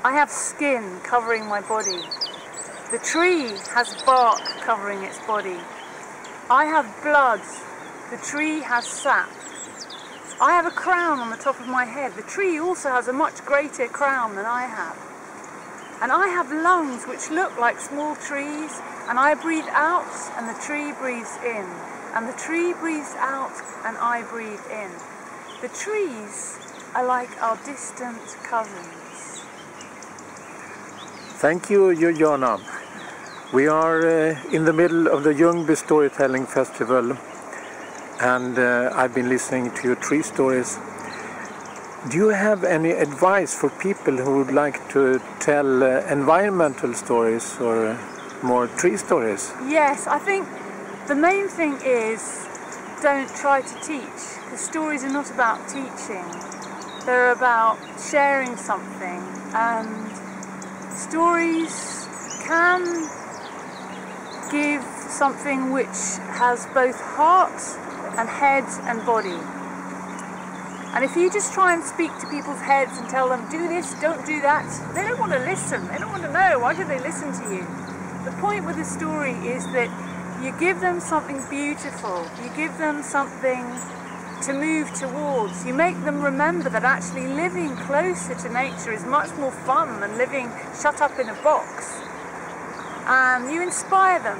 I have skin covering my body. The tree has bark covering its body. I have blood. The tree has sap. I have a crown on the top of my head. The tree also has a much greater crown than I have. And I have lungs which look like small trees, and I breathe out and the tree breathes in. And the tree breathes out and I breathe in. The trees are like our distant cousins. Thank you, Jojana. We are in the middle of the Ljungby Storytelling Festival, and I've been listening to your tree stories. Do you have any advice for people who would like to tell environmental stories or more tree stories? Yes, I think the main thing is don't try to teach, because stories are not about teaching. They're about sharing something, and stories can give something which has both heart and head and body. And if you just try and speak to people's heads and tell them, do this, don't do that, they don't want to listen. They don't want to know. Why should they listen to you? The point with the story is that you give them something beautiful. You give them something to move towards. You make them remember that actually living closer to nature is much more fun than living shut up in a box. And you inspire them.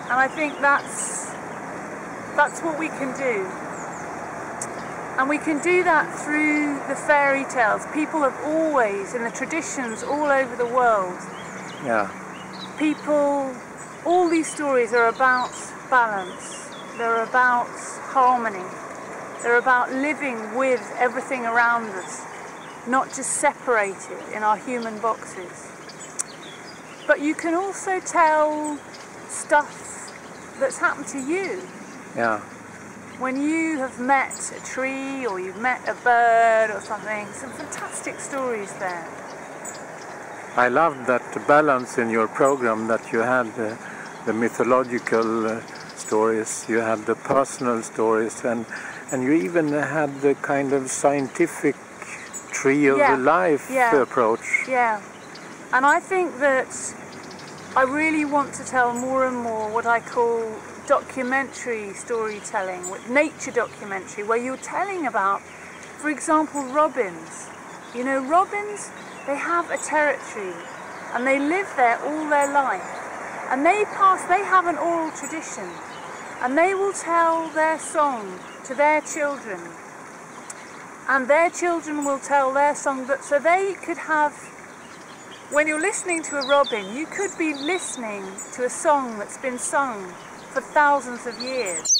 And I think that's what we can do. And we can do that through the fairy tales. People have always, in the traditions all over the world, all these stories are about balance. They're about harmony. They're about living with everything around us, not just separated in our human boxes. But you can also tell stuff that's happened to you. Yeah. When you have met a tree or you've met a bird or something, some fantastic stories there. I loved that balance in your program, that you had the mythological stories, you had the personal stories, and you even had the kind of scientific tree of life approach. Yeah, and I think that I really want to tell more and more what I call documentary storytelling, with nature documentary, where you're telling about, for example, robins. You know, robins, they have a territory and they live there all their life, and they have an oral tradition, and they will tell their song to their children, and their children will tell their song, so they could have, when you're listening to a robin, you could be listening to a song that's been sung for thousands of years.